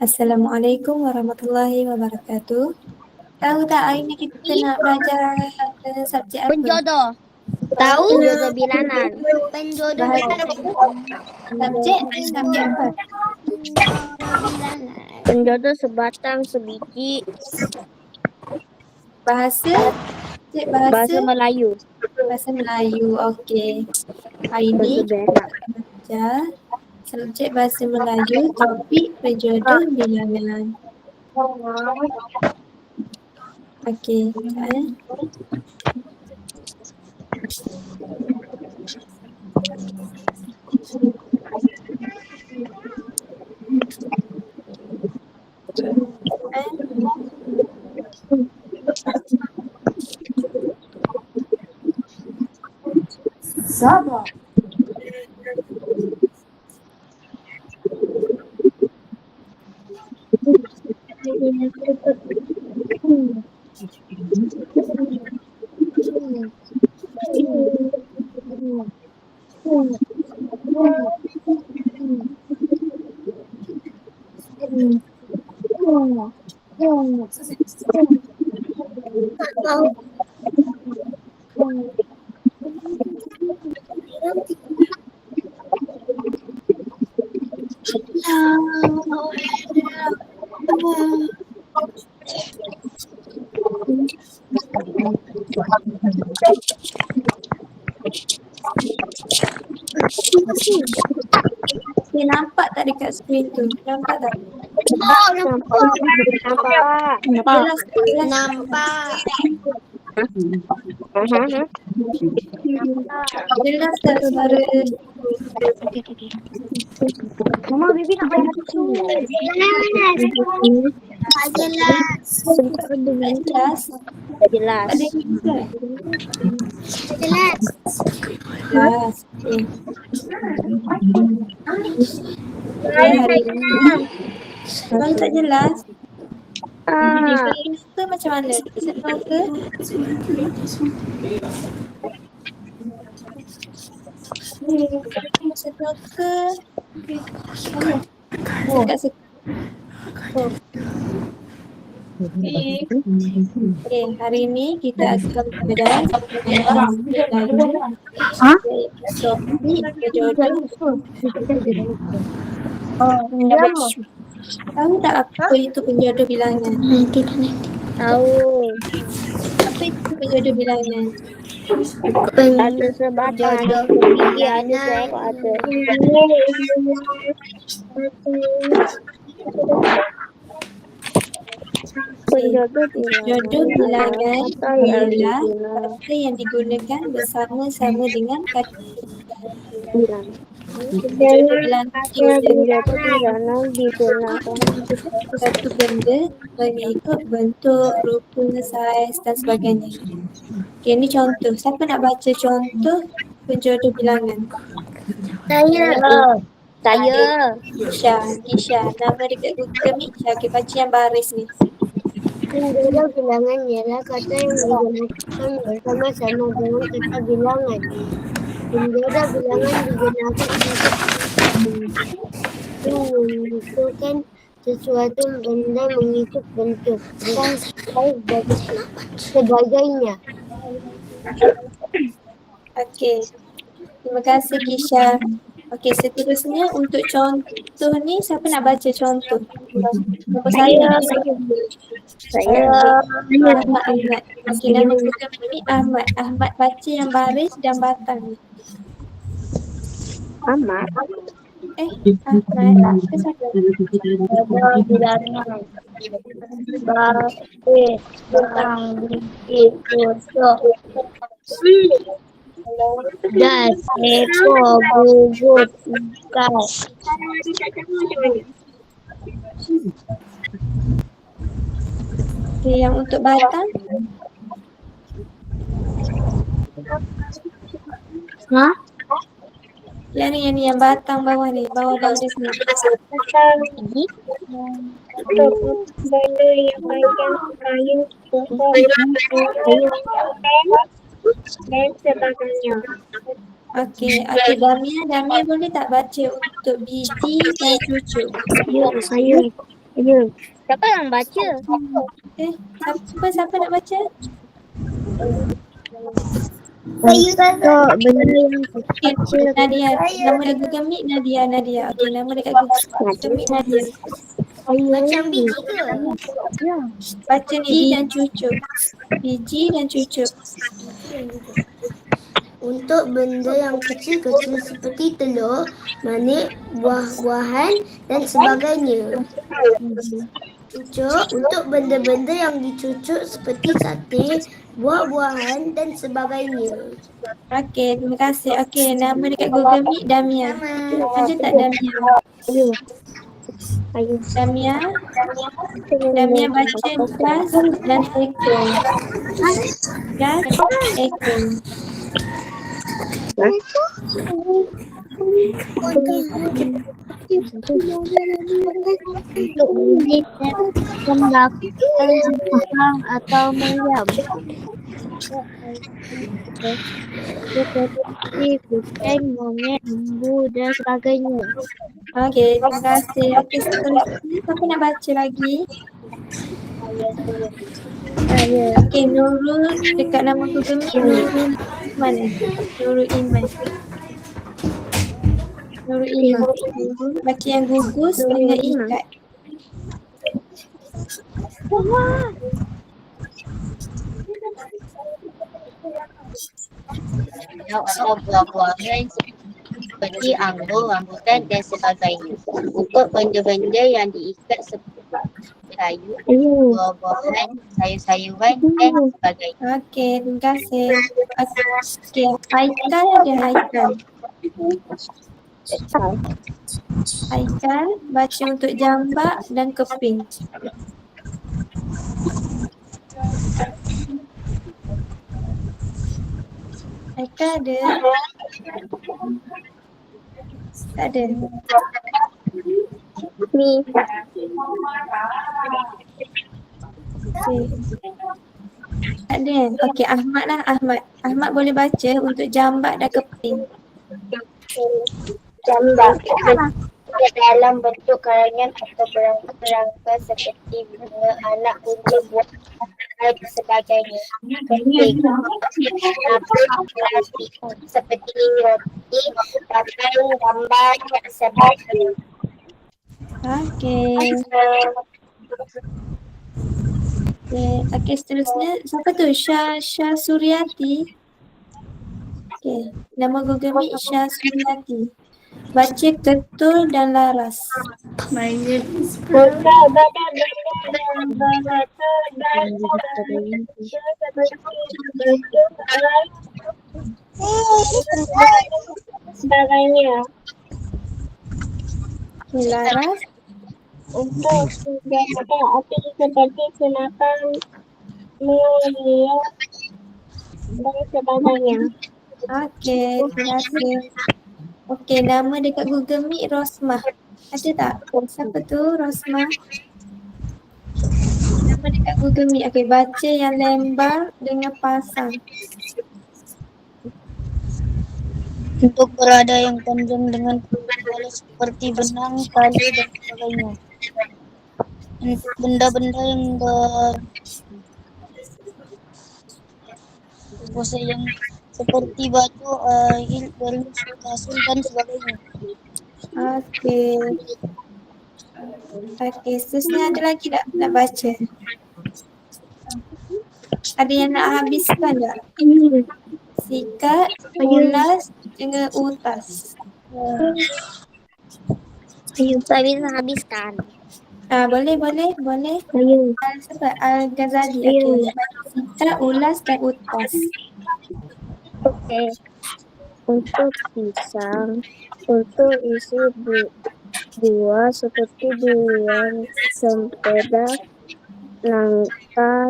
Assalamualaikum warahmatullahi wabarakatuh. Tahu tak hari ni kita nak belajar subjek apa? Penjodoh. Tahu? Penjodoh bilangan. Penjodoh Bahasa subjek apa? Penjodoh sebatang sebiji. Bahasa Bahasa Melayu. Bahasa Melayu. Okey. Hari ni kita akan belajar subjek bahasa Melayu, topik penjodoh bilangan. Okey, Sabar. nampak tak dekat skrin tu? Nampak tak? Nampak. Jelas tak suara? Mama, Bibi nak bayar tu. Jelas? Jelas. Ada kita? Jelas. Jelas. Hari ni kalau tak jelas, ke macam mana? Senang ke? Senang ke? Okay, hari ni kita akan belajar topik penjodoh. Tahu tak apa itu penjodoh bilangan? Tahu. Apa itu penjodoh bilangan? Ada sebatang, ada sebiji, ada seekor, ada. Penjodoh bilangan ialah kata yang digunakan bersama-sama dengan kata bilangan. penjodoh bilangan digunakan satu benda mengikut bentuk, rupa, saiz dan sebagainya. Okay, ni contoh. Siapa nak baca contoh penjodoh bilangan? Saya. Kisha. Nama dekat Google Meet. Okay, baca yang baris ni. Penjodoh bilangan ialah kata yang digunakan bersama-sama dengan kata bilangan. Penjodoh bilangan digunakan untuk menentukan sesuatu benda mengikut bentuk, saiz dan sebagainya. Okey. Terima kasih Kisha. Okey, seterusnya untuk contoh ni siapa nak baca contoh? Nombor saya. Ahmad. Okey, nama Google ni Ahmad. Ahmad baca yang baris dan batang ni. Ahmad. Ahmad. Ke siapa? Bilangan baris batang dan ekor gugut ikan. Okey, yang untuk batang? Yang ni yang batang bawah ni, bawah baris ni. Benda yang bagian kayu, dan sebagainya. Okey, Damia boleh tak baca untuk biji dan cucuk? Saya Ya. Siapa yang baca? Siapa nak baca? Untuk benda yang Okay, Nadia. Nama dia Google Meet Nadia. Okay, nama dekat Google Meet Nadia. macam biji ke? Ya. Baca ni dan cucuk. Biji dan cucuk. Untuk benda yang kecil-kecil seperti telur, manik, buah-buahan dan sebagainya. Cucuk untuk benda-benda yang dicucuk seperti sate, buah-buahan dan sebagainya. Okay, terima kasih. Okay, nama dekat Google Meet Damia. Ada tak Damia? Ayo. Ayo. Damia baca gas dan ekor. Gas, ekor. Untuk biji tembakau, pisang atau meriam. Seperti kucing, monyet, lembu dan sebagainya. Okay, terima kasih. Okay, seterusnya siapa nak baca lagi? Okay, Nurul dekat nama Google Meet ni mana? Nurul Iman. Baca yang gugus dengan ikat. Atau buah-buahan seperti anggur, rambutan dan sebagainya. Untuk benda-benda yang diikat seperti kayu, buah-buahan, sayur-sayuran dan sebagainya. Okey, terima kasih. Okey, Haikal ada Haikal. Haikal baca untuk jambak dan keping. Haikal ada? Tak ada. Ni. Okey. Tak ada kan? Okey, Ahmad lah, Ahmad. Ahmad boleh baca untuk jambak dan keping. Jambak dalam bentuk karangan atau berangka seperti bunga, anak bunga, buah dan sebagainya. Keping seperti roti, papan, gambar dan sebagainya. Okey. Okey, seterusnya siapa tu? Syah Suryati. Okey, nama Google Meet Syah Suryati. Baca ketul dan laras. Benda benda yang berbentuk dan sebagainya. Okey, laras. Untuk senjata api seperti senapan, melihat dan sebagainya. Okey, terima kasih. Okey, nama dekat Google Meet Rosmah. Ada tak? Siapa tu Rosmah? Nama dekat Google Meet. Okey, baca yang lembar dengan pasang. Untuk berada yang panjang dengan kepala seperti benang, tali dan sebagainya. Untuk benda-benda yang berkuasa yang seperti batu, air, belis, kasur dan sebagainya. Okey. Okey, seterusnya ada lagi tak nak baca? Ada yang nak habiskan tak? Sikat, ulas dengan utas. Tak bisa habiskan. Boleh. Sebab Al-Ghazali. Okey. Sikat, ulas dan utas. Okey. Untuk pisang, untuk isi buah seperti durian, sempeda, nangka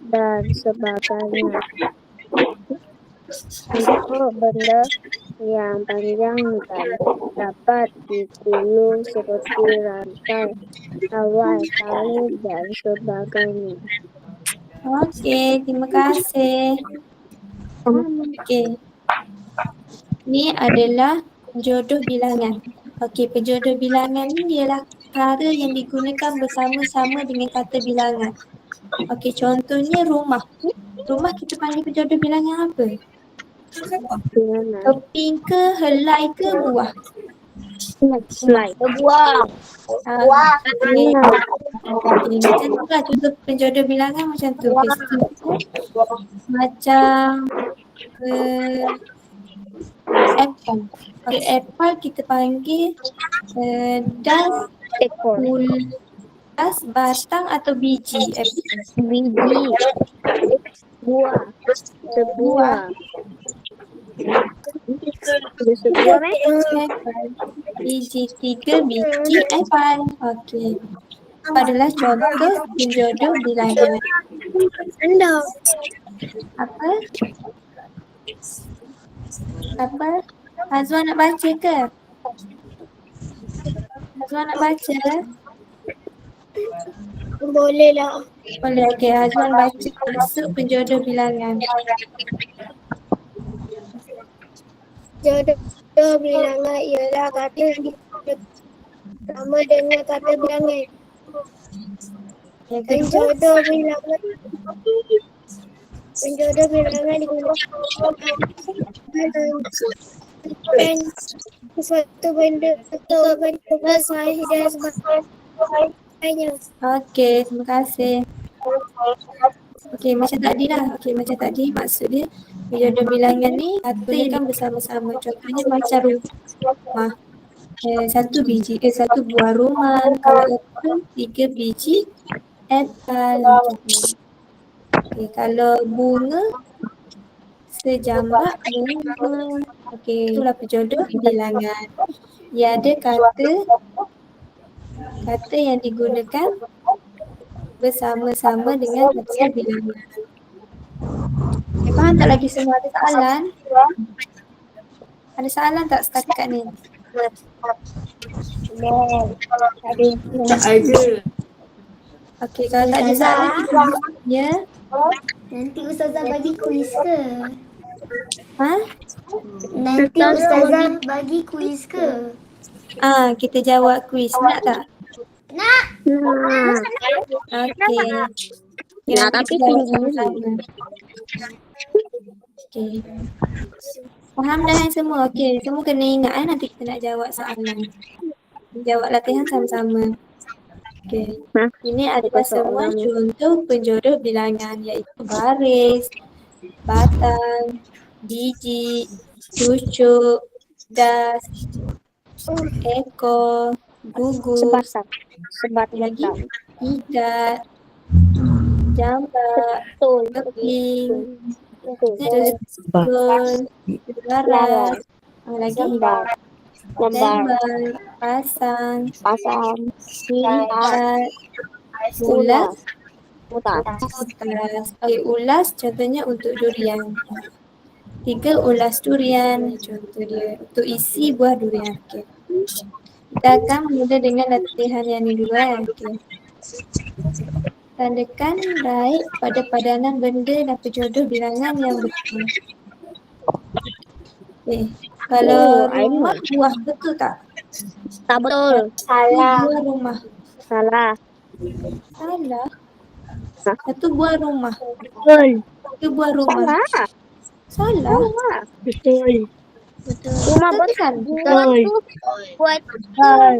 dan sebagainya. Untuk benda yang panjang dapat digulung seperti rantai, kawai, tali dan sebagainya. Okey, terima kasih. Okey. Ni adalah penjodoh bilangan. Okey, penjodoh bilangan ni ialah perkara yang digunakan bersama-sama dengan kata bilangan. Okey, contohnya rumah. Rumah kita panggil penjodoh bilangan apa? Keping ke, helai ke, buah? Slide. Buang. Okey. Okey, macam tu lah contoh penjodoh bilangan macam tu. Okey, seterusnya macam apple. Okey, apple kita panggil das, Ekor. das, batang atau biji apple. Biji. Buah. Sebuah. Sebuah Apple. Biji 3, biji apple. Okey. Adalah contoh penjodoh bilangan. Anda. Apa? Apa? Azwan nak baca ke? Azwan nak baca? Boleh lah. Boleh, okey. Azwan baca masuk penjodoh bilangan. Jodoh bilangan ialah kata yang sama dengan kata bilangan. Yang kedua, Penjodoh bilangan digunakan dan sesuatu benda atau benda sahih dan sebagainya. okey, terima kasih. Okey, macam tadi lah. Okey, macam tadi maksud dia penjodoh bilangan ni kata yang kan bersama-sama. Contohnya macam rumah. Satu biji, satu buah rumah. Kalau apple, 3 biji apple. Macam tu. Okey, kalau bunga, sejambak bunga. Okey, itulah penjodoh bilangan. Ia ada kata yang digunakan bersama-sama dengan kata bilangan. Okay, faham tak lagi semua? Ada soalan? Ada soalan tak setakat ni? Tak ada. Okey, kalau tak ada soalan, kita ya. Nanti Ustazah bagi kuis ke? Ha? Nanti Ustazah bagi kuis ke? Kita jawab kuis. Nak tak? Nak. Okey. Nak, tapi tinggi. Okey. Faham dah yang semua? Okey, semua kena ingat nanti kita nak jawab soalan. Jawab latihan sama-sama. Okey. Ini adalah semua contoh penjodoh bilangan iaitu baris, batang, biji, cucuk, das, ekor, gugus, Sebatang. lagi ikat, jambak, Betul. keping, Betul. susun, laras, lagi Lembar. lembar, pasang, Lihat. ikat, ulas, Putar. ulas. Okey, ulas contohnya untuk durian. 3 ulas durian, contoh dia untuk isi buah durian. Okey. Kita akan mula dengan latihan yang ni dulu Okey. Tandakan baik pada padanan benda dan penjodoh bilangan yang betul. Okey. Kalau rumah buah betul tak? Tak betul. Buah rumah. Salah. Salah. Satu buah rumah. Betul. Satu buah rumah. Salah. Betul. Rumah Betul kan? betul.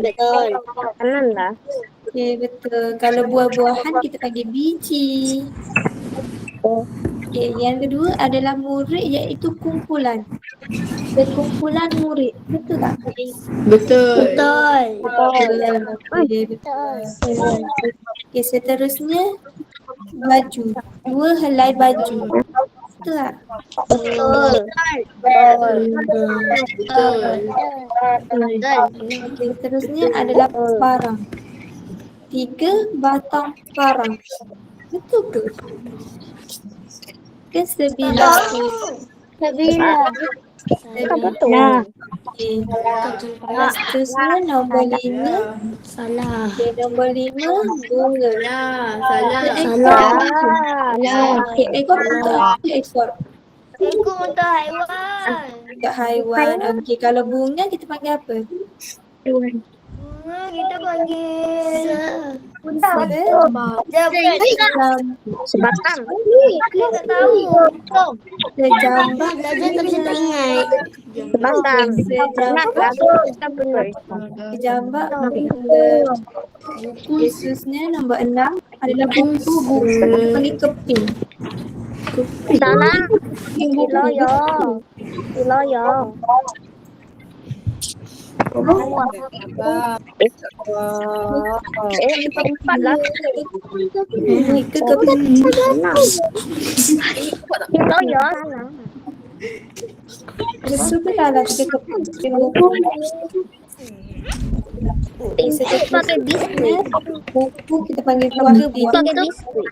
Betul. Kanan lah. Okey, betul. Kalau buah-buahan kita panggil biji. Okey, yang kedua adalah murid iaitu kumpulan. Sekumpulan murid. Betul tak? Betul. Okey, betul. Okey, seterusnya baju. 2 helai baju. Betul tak? Betul. Okey, seterusnya adalah parang. 3 batang parang. Betul ke? Ke sebilah? Sebilah. Betul. Okey. Seterusnya nombor 5. Salah. Okey, nombor 5 bunga. Okey, ekor untuk apa ekor? Ekor untuk haiwan. Untuk haiwan. Okey, kalau bunga kita panggil apa? Kita panggil Sebatang. Kita tak tahu. Sejambak. Belajar tapi saya tak ingat. Sebatang. Sejambak. Kita benar. Sejambak. Yesusnya nombor 6 adalah buku. Panggil keping. Salah. Kiloyo. Kiloyo. Empat lah. Ke keping. Kiloyo. Betul ke salah ke keping buku? Pakai biskuit. Buku kita panggil keping. Pakai biskuit.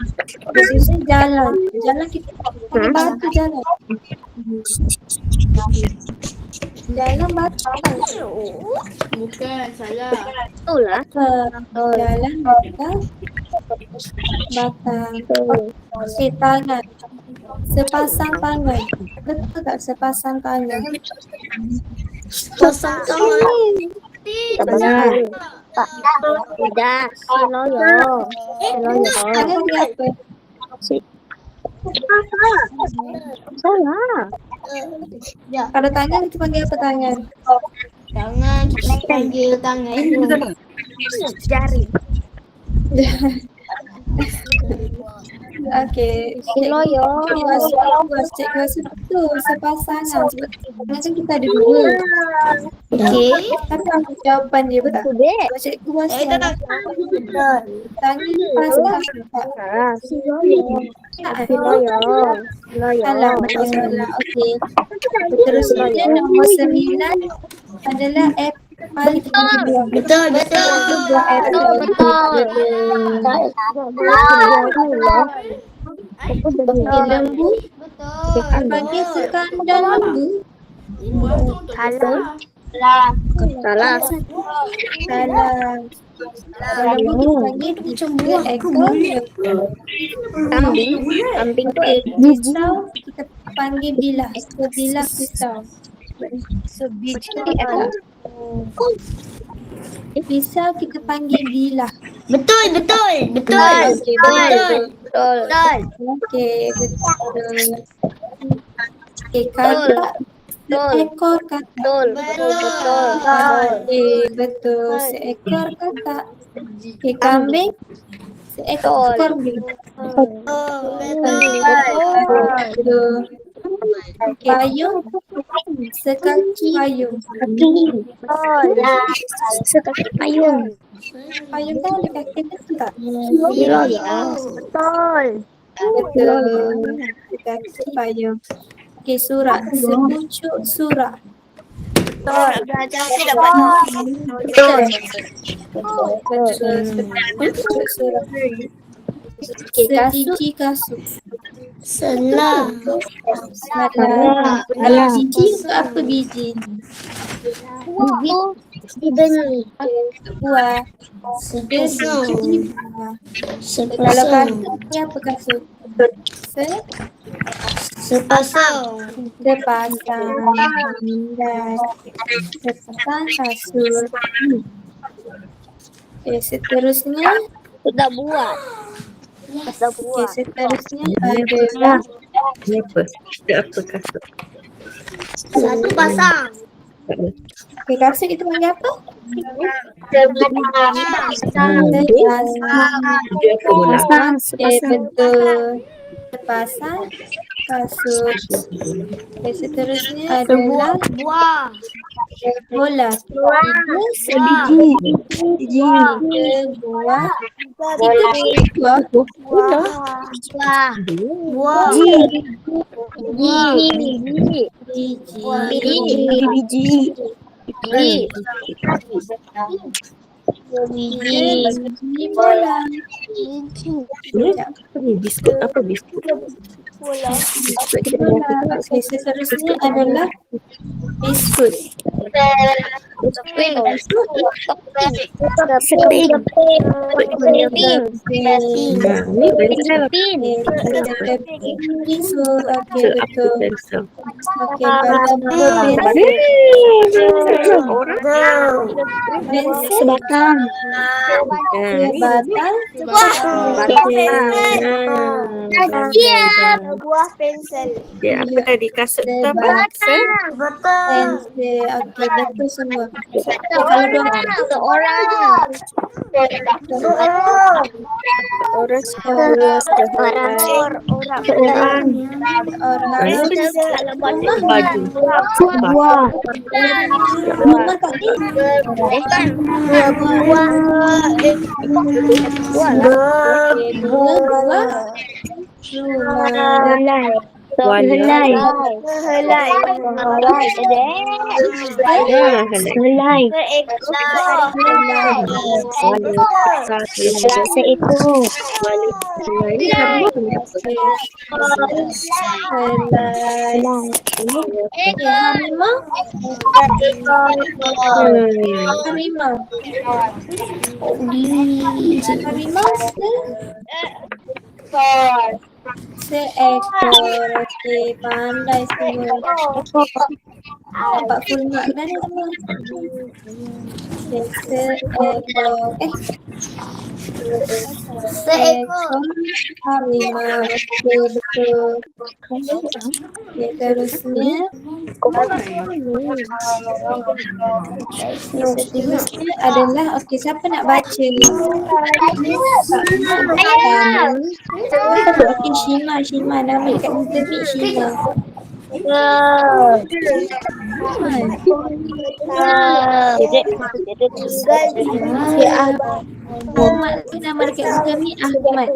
Yesusnya jalan. Jalan kita pakai batu jalan. Jalan batu. Bukan, salah. Betul lah. Jalan batang. Okey, tangan. Sepasang tangan. Betul tak sepasang tangan? Pasang tangan. Benar. Pak. Tidak. Kiloyo. Kiloyo. Tangan dia apa? Salah. Kalau tangan kita panggil apa tangan? Tangan, kita panggil tangan. Jari. Okey. Kiloyo. Cik rasa betul sepasangan. Sebab tangan kan kita ada dua. Okey. Tapi aku jawapan dia betul. Betul dek. Cikgu rasa tak. tangan pasang. Salah. Kiloyo. Kiloyo. Salah, betul salah. Okey. Seterusnya nombor 9 adalah app paling Betul, betul. lembu. Panggil sekandar lembu. Salah. Salah. Lembu kita panggil seekor lembu. Kambing. Kambing tu Pisau kita panggil bilah. Sebilah pisau. Pisau kita panggil bilah. Betul, betul. Betul. Okey, betul. Okey, betul. Okey, katak. Seekor katak. Betul. Okey, betul. Seekor katak. Okey, kambing. Seekor kambing. Betul. Payung. Sekaki payung. Sekaki payung. Payung kan ada kaki betul tak? Betul. Betul. Sekaki payung. Okey, surat. Sepucuk surat. Belajar saya dapat. Betul. Sepucuk surat. Okey, sebiji kasut. Salah. Salah. Biji ke apa biji? Biji. Buah. Sepasang. Biji buah. Kalau Sepasang. kasut ni apa kasut? Sepasang. Sepasang. Dan sepasang kasut. Okey, seterusnya. Sudah buat. Okey, seterusnya adalah Satu pasang. okey, kasut kita panggil apa? Sepasang. Okey, betul. Sepasang kasut. Okey, seterusnya adalah Buah. bola. Sebiji. Buah. Buah. Buah. Biji. Biji. Biji bola. Bola. Okey, seterusnya adalah biskut. Keping. Seting. Nah, ini pensel. Tisu. Oke, Pensel, betul. pensel. Oke, pada pensel. Orang. Pensel. Sebatang. Nah, ini Batang. Oke. Buah pensel. Ya, apa tadi? Kasut itu apa? Pensel. Oke, betul semua. Kalau dua Seorang. Orang sekolah, Seorang. baju. Sebuah. rumah tadi. Helai. Helai. Seekor. Harimau. Seekor. Oke, pandai semua. Dapat full mark kan semua. Seekor harimau. Betul. Oke, terusnya adalah siapa nak baca? Shima nama dekat internet Shima. Ahmad tu nama dekat internet Ahmad.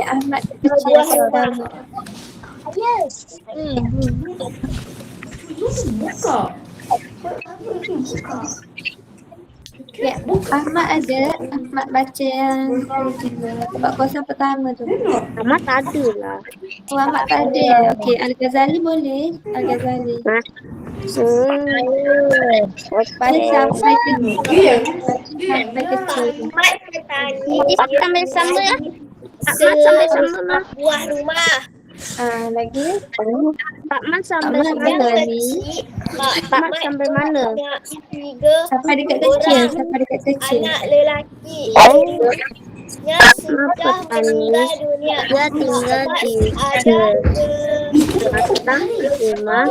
Ahmad kecil pertama. Ya, Ahmad ada. Ahmad baca yang kuasa pertama tu. Ahmad tak ada lah. Oh, Ahmad tak ada. Okey, Al-Ghazali boleh. Al-Ghazali. Baca sampai kecil. Sampai kecil. Sampai sama lah. Sampai sama lah. Buah rumah. Lagi. Pak Man sampai mana ni? Pak Man sampai mana? Sampai dekat kecil. Anak lelaki. Dia sudah meninggal dunia. Dia tinggal di batang rumah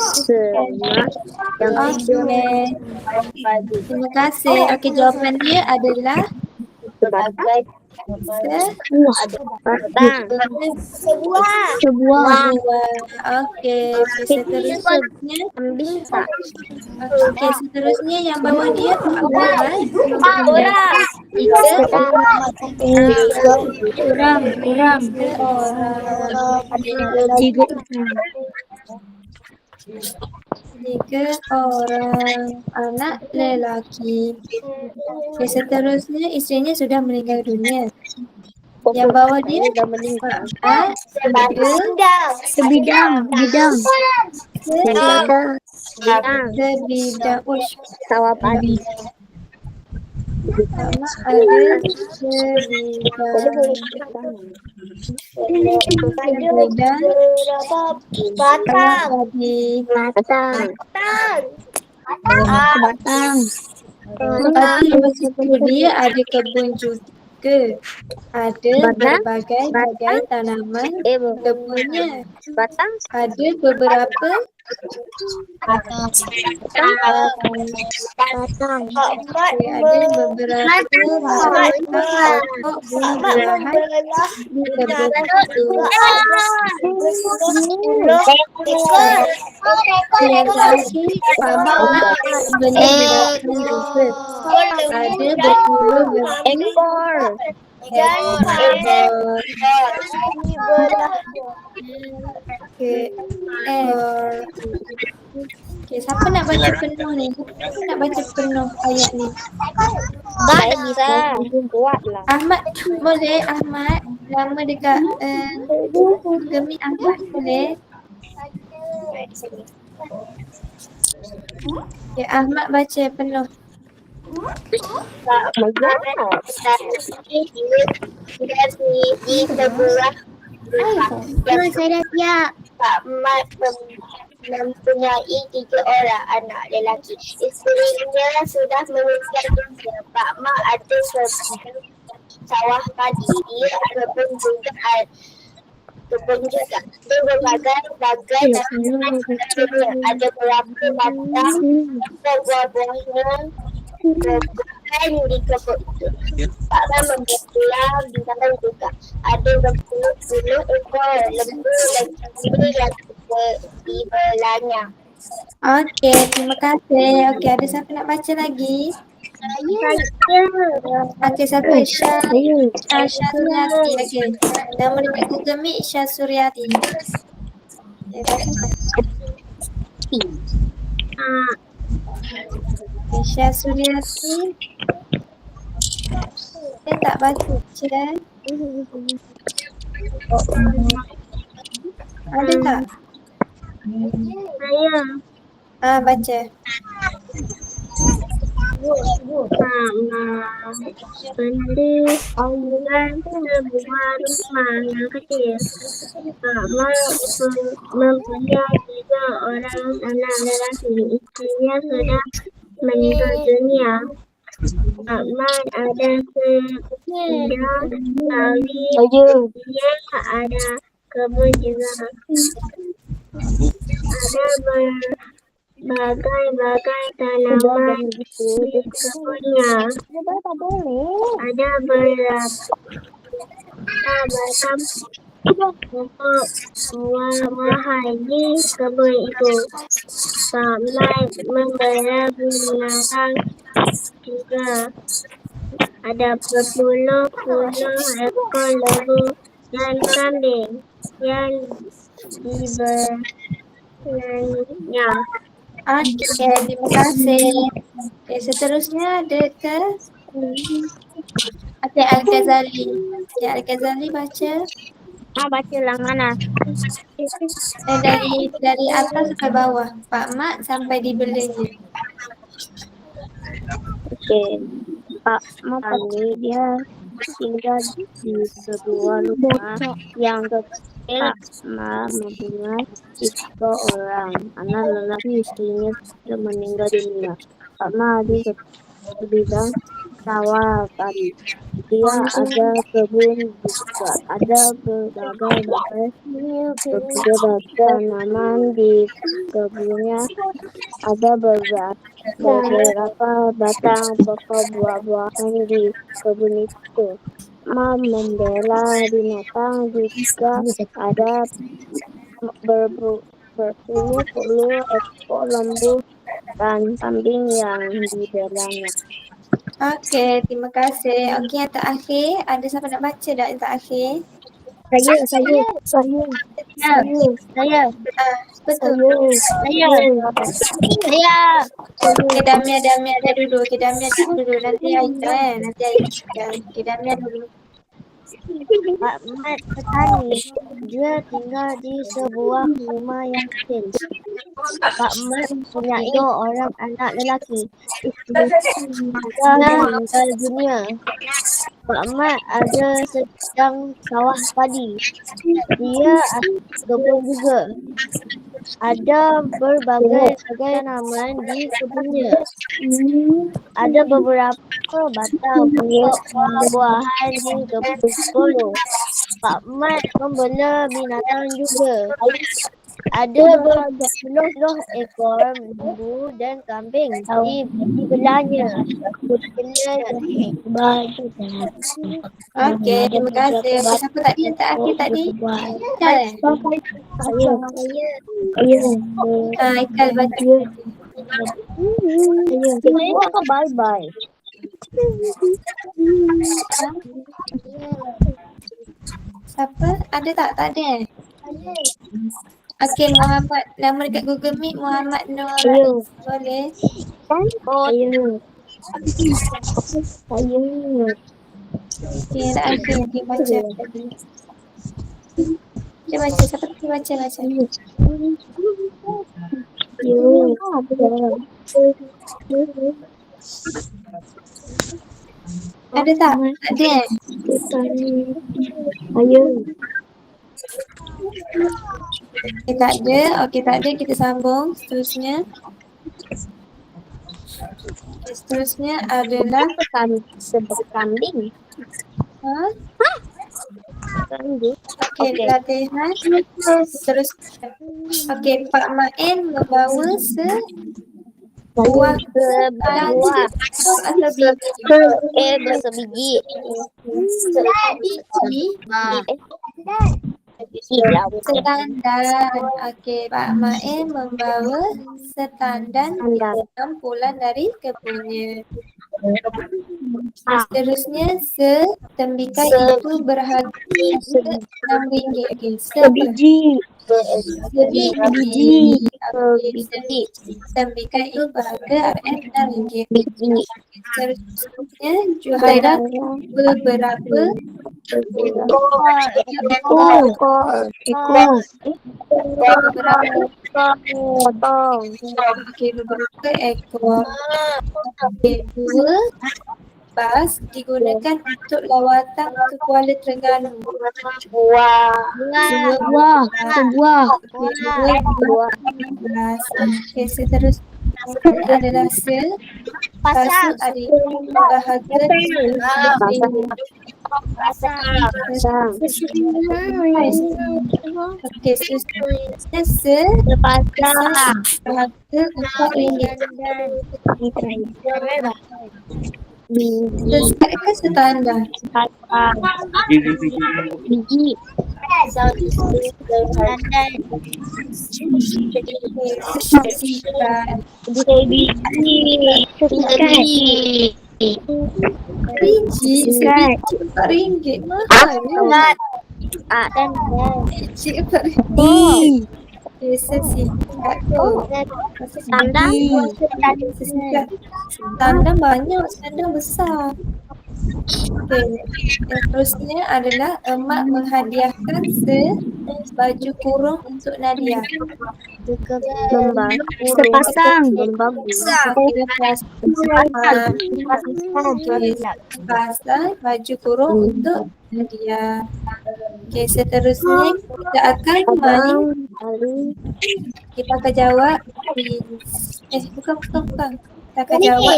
semak yang Terima kasih. Okey, jawapan dia adalah batang. sebuah. Okey, seterusnya. Okey, seterusnya yang bawah dia tiga orang anak lelaki. Okay, seterusnya isterinya sudah meninggal dunia. Yang bawah dia sebidang. Sawah padi. Sama ada dia ada kebun juga. Ada berbagai tanaman kebunnya. Ada beberapa ada beberapa Okay, siapa nak baca penuh ni? Siapa nak baca penuh ayat ni? Tak bisa. Kuatlah. Ahmad boleh? Ahmad nama dekat Gemik Ahmad boleh? Okay, Ahmad baca penuh. Pak Mat tadi di sebuah saya dah siap. Pak Mat mempunyai 3 orang anak lelaki. Isterinya sudah meninggal dunia. Pak Mat ada sawah padi. Dia kebun juga. Dia berbagai-bagai ada berapa batang buah-buahnya berbuahan di kebun itu. Pak Mat membelah binatang juga. Ada berpuluh-puluh ekor lembu dan cacing yang dibelanya. Okey, terima kasih. Okey, ada siapa nak baca lagi? Okey, siapa? Syah Suryati. Okey. Nama dekat Google Meet Syah Suryati. Okay, Syah Suryati. Saya tak baca. Ada tak? Saya Baca. beli dengan sebuah rumah yang kecil. Pak Mat mempunyai 3 orang anak lelaki. Istrinya sudah meninggal dunia. Pak Mat ada sedang kawin. Dia ada kebun juga. Ada berbagai tanaman di kebunnya. Ada beragam pokok buah-buahan di kebun itu. Pak Mat membela binatang juga. Ada berpuluh-puluh ekor lembu dan kambing yang dibelanya. Okey, terima kasih. Okay, seterusnya ada ke Al-Ghazali. Al-Ghazali baca. Baca lah mana? Dari atas sampai bawah. Pak Mat sampai dibelanya. Okey. Pak Mat ni dia tinggal di sebuah rumah yang kecil. Pak Mat mempunyai 3 orang anak lelaki. Istrinya sudah meninggal dunia. Pak Mat di bidang sawah padi. Dia ada kebun juga. Ada berbagai tanaman di kebunnya. Ada beberapa batang pokok buah-buahan di kebun itu. Mat membela binatang juga. Ada berpuluh-puluh ekor lembu dan kambing yang dibelanya. Okey, terima kasih. Okey, yang terakhir. Ada siapa nak baca tak yang terakhir? Saya. Betul. Saya. Okey, Damia ada dulu. Okey, Damia dulu. Nanti Aika Nanti Aika. Okey, Damia dulu. Pak Mat petani. Dia tinggal di sebuah rumah yang kecil. Pak Mat mempunyai 2 orang anak lelaki. Istrinya meninggal dunia. Pak Mat ada sedang sawah padi. Dia ada kebun juga. Ada berbagai tanaman di kebunnya. Ada beberapa batang pokok buah-buahan di kebun itu. Pak Mat membela binatang juga. Ada berpuluh-puluh ekor lembu dan kambing dibelanya. Okey, terima kasih. Siapa tadi yang terakhir tadi? Ikal baca. Bye-bye. Siapa? Ada tak? Tak ada. Okey, Muhammad. Nama dekat Google Meet Muhammad Nur. Boleh? Okey, terakhir nanti baca. Dia baca, siapa tu baca. Ada tak? Ada eh? Ayo. Okay, tak ada. Okey, tak ada. Kita sambung. Seterusnya. Seterusnya adalah Seperti kambing. Kambing. Okey, latihan. Terus. Okey, Pak Main membawa sebuah bersebiji. Setandan. Okey, Pak Main membawa setandan kumpulan dari kebunnya. Seterusnya, setembikai itu berharga RM6. Okey, sebiji. Setembikai itu berharga RM6. Seterusnya, Juhairah beberapa beberapa ekor. Dua bas digunakan untuk lawatan ke Kuala Terengganu. Sebuah bas. Okey, seterusnya adalah pasang adik bahagia okey, seterusnya bahagia RM4. Sesuaikan standar. Biji. Biji RM4 mahal. Biji RM4. Sesikat tu. Standar banyak, standar besar. Okey, yang terusnya adalah emak menghadiahkan baju kurung untuk Nadia. Sepasang. Sepasang baju kurung untuk Nadia. Okey, seterusnya kita akan main. Kita akan jawab bukan. Kita akan jawab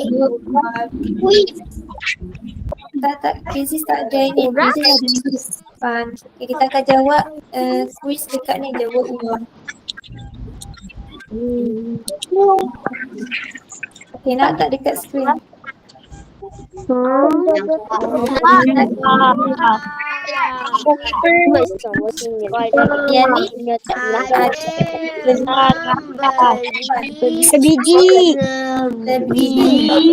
tak Fizi tak ada ini. Fizi ada depan. Okay, kita akan jawab quiz dekat ni je, vote you. Okay, nak tak dekat screen? Sebiji. Membeli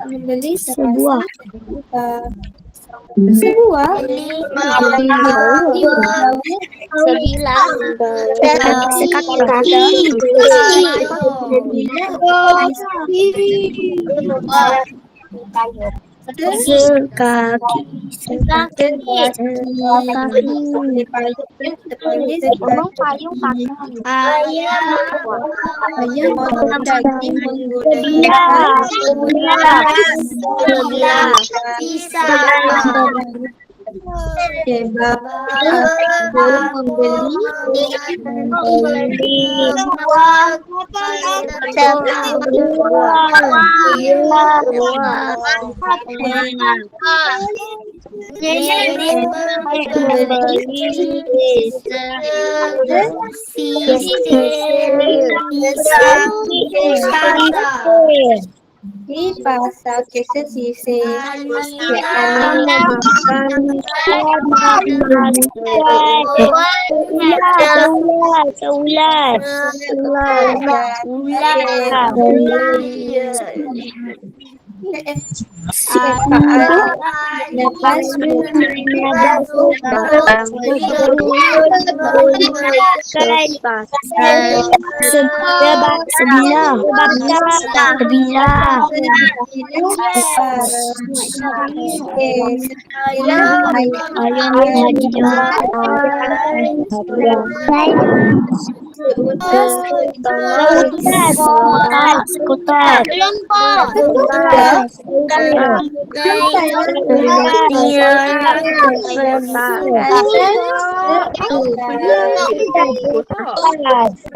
membeli sebuah di pasar Kisah Sisir. Lepas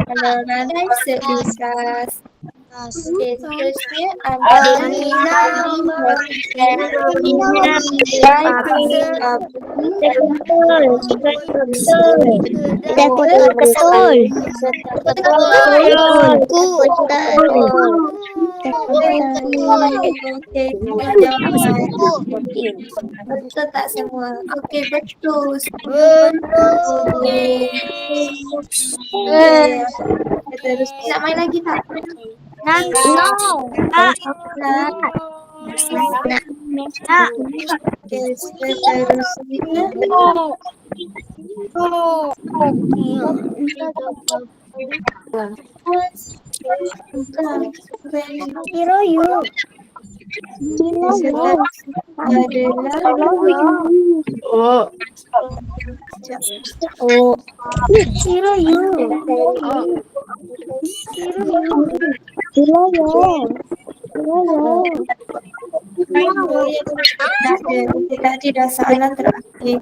kalau rantai sebikas. Okey, seterusnya adalah betul tak semua? Okey, betul. Okey. Terus nak main lagi tak? Okey, seterusnya tadi dah soalan terakhir.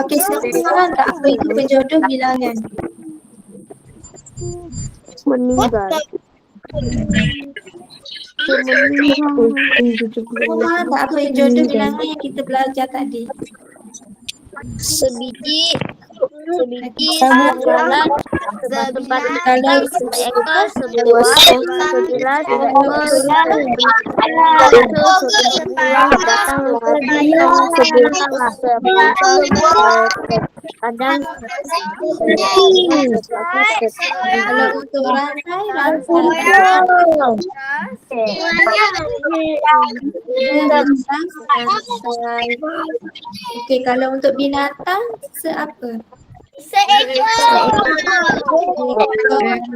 Okey, sekarang tak apa itu penjodoh bilangan? Meninggal. Tak apa penjodoh bilangan yang kita belajar tadi? Sebiji sebulan setempat tinggal seekor sebuah sebilas datang kadang Kalau untuk rantai okey, kalau untuk binatang seapa?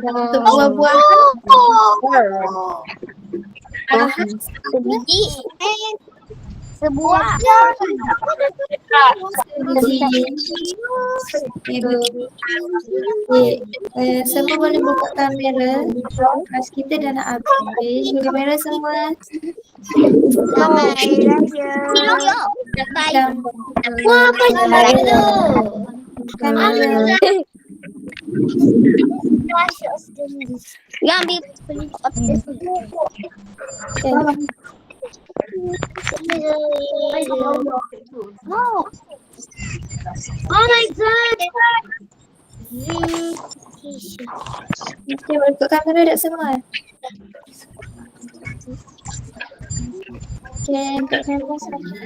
Untuk buah-buahan sebiji sebuah semua boleh buka kamera. Kelas kita dah nak habis. Kamera semua. Kamera. yang di Oh my god. Okey, buka kamera dah semua. Okey, buka kamera semua.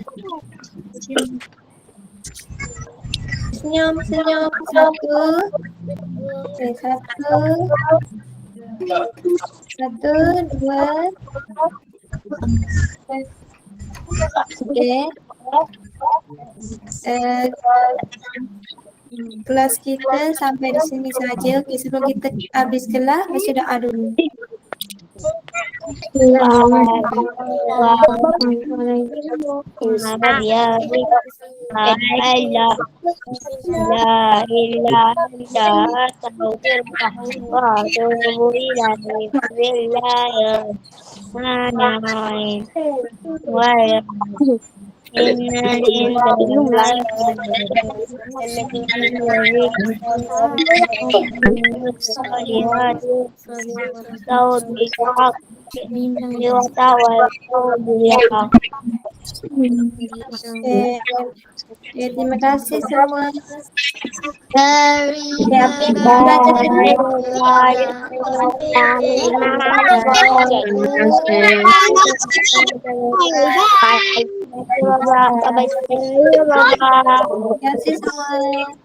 Senyum. Satu. Okey, satu, dua. Okey. Kelas kita sampai di sini saja. Okey, sebelum kita habis kelas, mesti doa dulu. Terima kasih semua. Terima kasih semua.